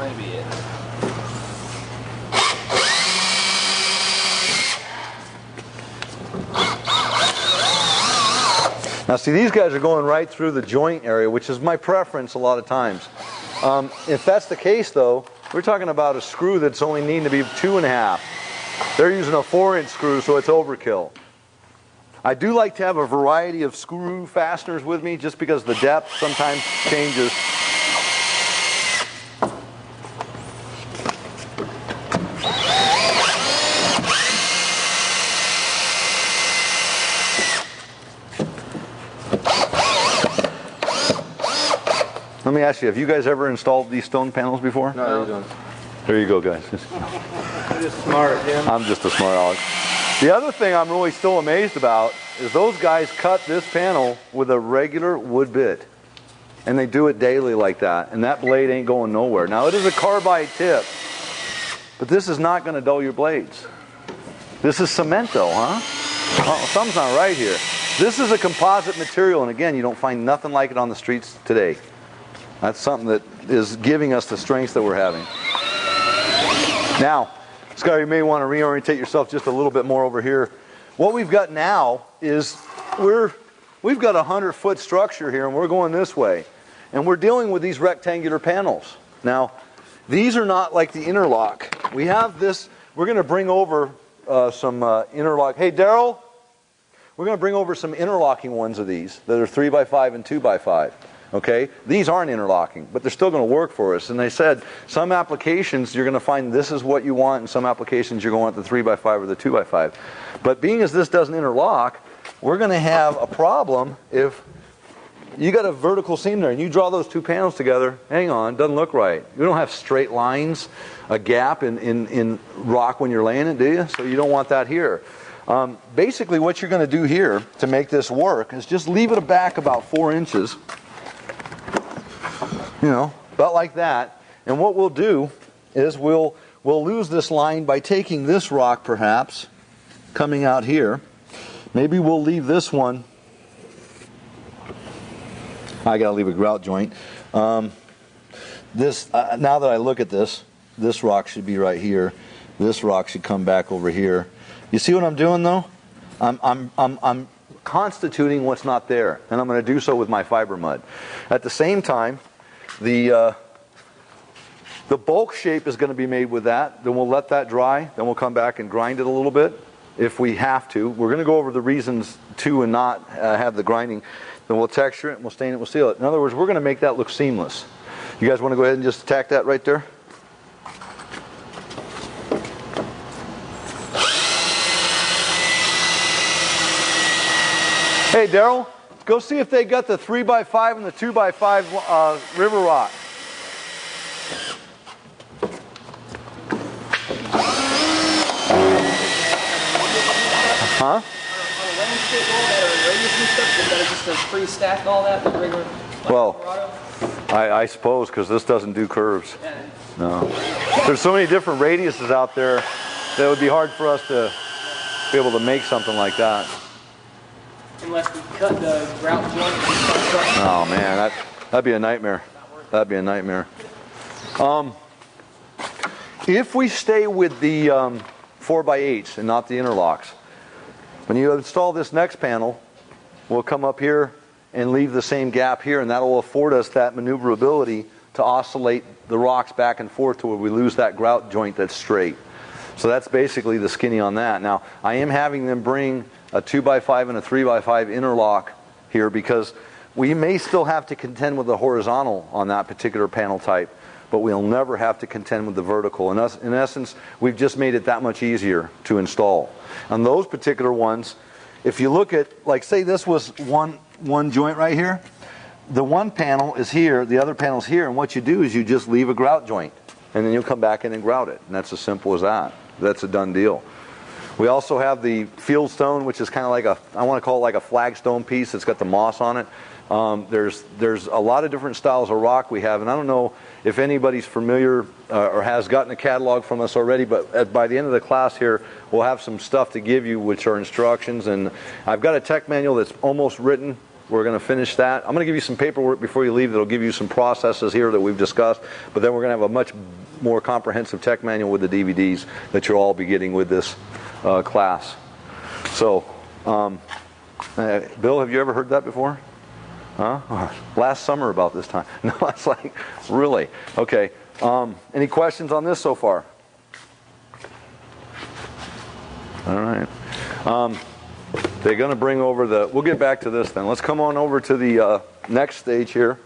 might be it. Now see, these guys are going right through the joint area, which is my preference a lot of times. If that's the case though, we're talking about a screw that's only needing to be 2.5. They're using a 4-inch screw, so it's overkill. I do like to have a variety of screw fasteners with me just because the depth sometimes changes. Let me ask you, have you guys ever installed these stone panels before? No, you don't. There you go, guys. You're just smart, Jim. I'm just a smart aleck. The other thing I'm really still amazed about is those guys cut this panel with a regular wood bit. And they do it daily like that. And that blade ain't going nowhere. Now, it is a carbide tip. But this is not going to dull your blades. This is cement though, huh? Oh, something's not right here. This is a composite material. And again, you don't find nothing like it on the streets today. That's something that is giving us the strengths that we're having. Now, Scott, you may want to reorientate yourself just a little bit more over here. What we've got now is we've got a 100-foot structure here, and we're going this way. And we're dealing with these rectangular panels. Now, these are not like the interlock. We have this, we're going to bring over some interlock. Hey, Daryl, we're going to bring over some interlocking ones of these that are 3x5 and 2x5. Okay, these aren't interlocking, but they're still going to work for us. And they said some applications you're going to find this is what you want, and some applications you're going to want the 3x5 or the 2x5. But being as this doesn't interlock, we're going to have a problem if you got a vertical seam there and you draw those two panels together. Hang on, doesn't look right. You don't have straight lines, a gap in rock when you're laying it, do you? So you don't want that here. Basically, what you're going to do here to make this work is just leave it back about 4 inches. You know, about like that. And what we'll do is we'll lose this line by taking this rock, perhaps, coming out here. Maybe we'll leave this one. I got to leave a grout joint. This now that I look at this rock should be right here. This rock should come back over here. You see what I'm doing though? I'm constituting what's not there, and I'm going to do so with my fiber mud. At the same time, the bulk shape is going to be made with that. Then we'll let that dry. Then we'll come back and grind it a little bit if we have to. We're going to go over the reasons to and not have the grinding. Then we'll texture it, and we'll stain it, we'll seal it. In other words, we're going to make that look seamless. You guys want to go ahead and just attack that right there? Hey, Daryl, go see if they got the 3x5 and the 2x5 river rock. Huh? On a landscape wall that are radius and stuff, is that just a pre-stack all that? The regular, like Well, I suppose, because this doesn't do curves. Yeah. No. There's so many different radiuses out there that it would be hard for us to be able to make something like that. Unless we cut the grout joint and start cutting. Oh man, that'd be a nightmare. That'd be a nightmare. If we stay with the 4x8s and not the interlocks, when you install this next panel, we'll come up here and leave the same gap here, and that'll afford us that maneuverability to oscillate the rocks back and forth to where we lose that grout joint that's straight. So that's basically the skinny on that. Now, I am having them bring a 2x5 and a 3x5 interlock here because we may still have to contend with the horizontal on that particular panel type, but we'll never have to contend with the vertical. In essence, we've just made it that much easier to install. On those particular ones, if you look at, like say this was one joint right here, the one panel is here, the other panel's here, and what you do is you just leave a grout joint, and then you'll come back in and grout it, and that's as simple as that. That's a done deal. We also have the field stone, which is kind of like I want to call it like a flagstone piece. It's got the moss on it. There's a lot of different styles of rock we have, and I don't know if anybody's familiar or has gotten a catalog from us already, but by the end of the class here, we'll have some stuff to give you, which are instructions, and I've got a tech manual that's almost written. We're going to finish that. I'm going to give you some paperwork before you leave that'll give you some processes here that we've discussed, but then we're going to have a much more comprehensive tech manual with the DVDs that you'll all be getting with this class. So, Bill, have you ever heard that before? Huh? Last summer about this time. No, it's like, really? Okay. Any questions on this so far? All right. They're going to bring over we'll get back to this then. Let's come on over to the next stage here.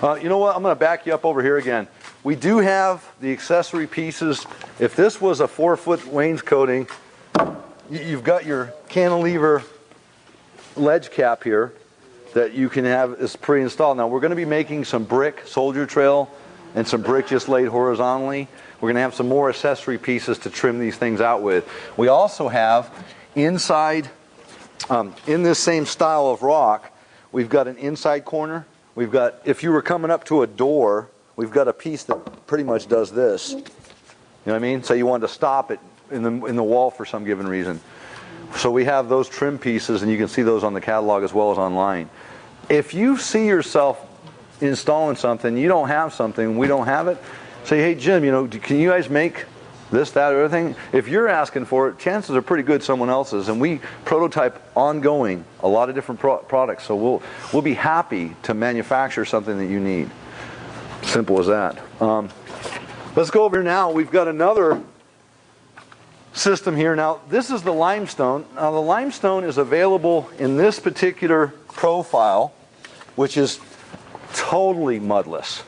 You know what? I'm going to back you up over here again. We do have the accessory pieces. If this was a 4-foot wainscoting, you've got your cantilever ledge cap here that you can have is pre-installed. Now we're going to be making some brick soldier trail and some brick just laid horizontally. We're going to have some more accessory pieces to trim these things out with. We also have inside, in this same style of rock, we've got an inside corner. We've got, if you were coming up to a door, we've got a piece that pretty much does this. You know what I mean? So you wanted to stop it in the wall for some given reason. So we have those trim pieces, and you can see those on the catalog as well as online. If you see yourself installing something, you don't have something, we don't have it, say, hey Jim, you know, can you guys make this, that, or everything? If you're asking for it, chances are pretty good someone else's, and we prototype ongoing a lot of different products, so we'll be happy to manufacture something that you need. Simple as that. Let's go over here now. We've got another system here. Now this is the limestone. Now the limestone is available in this particular profile, which is totally mudless.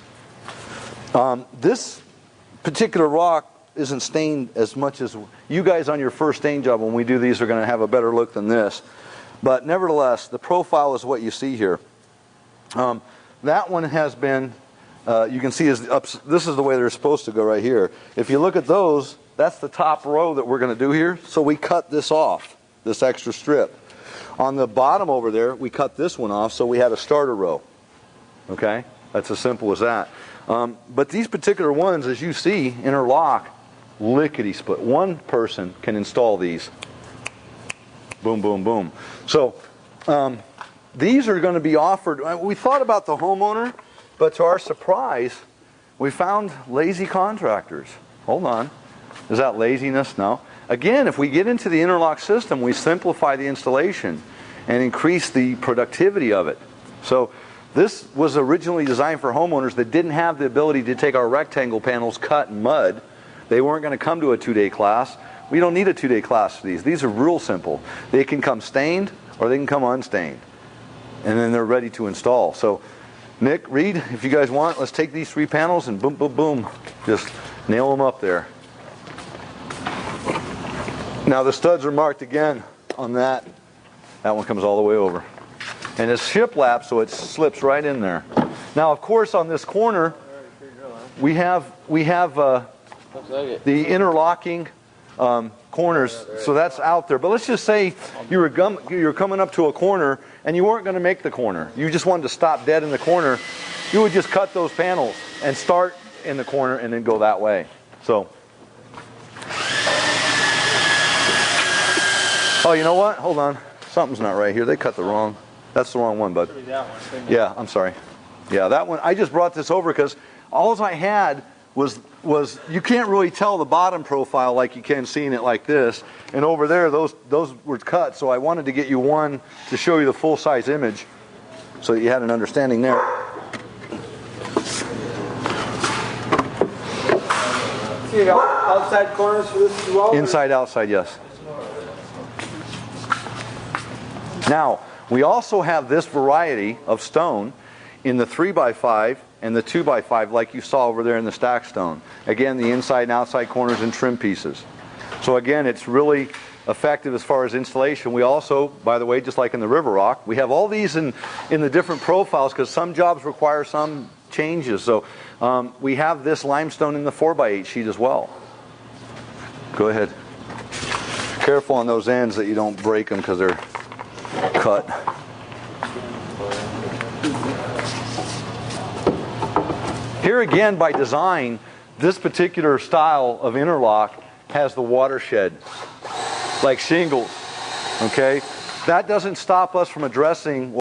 This particular rock isn't stained as much as you guys on your first stain job when we do these are going to have a better look than this, but nevertheless the profile is what you see here. That one has been you can see this is the way they're supposed to go right here. If you look at those, that's the top row that we're going to do here, so we cut this off, this extra strip. On the bottom over there we cut this one off, so we had a starter row. Okay, that's as simple as that. But these particular ones, as you see, interlock lickety-split. One person can install these. Boom, boom, boom. So these are going to be offered. We thought about the homeowner, but to our surprise, we found lazy contractors. Hold on. Is that laziness? No. Again, if we get into the interlock system, we simplify the installation and increase the productivity of it. So this was originally designed for homeowners that didn't have the ability to take our rectangle panels cut in mud. They weren't going to come to a 2-day class. We don't need a 2-day class for these. These are real simple. They can come stained or they can come unstained. And then they're ready to install. So Nick, Reed, if you guys want, let's take these 3 panels and boom, boom, boom. Just nail them up there. Now the studs are marked again on that. That one comes all the way over. And it's shiplap, so it slips right in there. Now, of course, on this corner, we have the interlocking corners, so that's out there. But let's just say you're coming up to a corner and you weren't going to make the corner. You just wanted to stop dead in the corner. You would just cut those panels and start in the corner and then go that way. So, oh, you know what? Hold on. Something's not right here. They cut the wrong. That's the wrong one, bud. Yeah, I'm sorry. Yeah, that one. I just brought this over because all I had was you can't really tell the bottom profile like you can seeing it like this. And over there, those were cut. So I wanted to get you one to show you the full size image, so that you had an understanding there. See, you got outside corners for this as well? Inside, outside, yes. Now, we also have this variety of stone in the 3x5 and the 2x5 like you saw over there in the stack stone. Again, the inside and outside corners and trim pieces. So again, it's really effective as far as installation. We also, by the way, just like in the river rock, we have all these in the different profiles because some jobs require some changes. So we have this limestone in the 4x8 sheet as well. Go ahead. Careful on those ends that you don't break them because they're cut. Here again, by design, this particular style of interlock has the watershed, like shingles. Okay, that doesn't stop us from addressing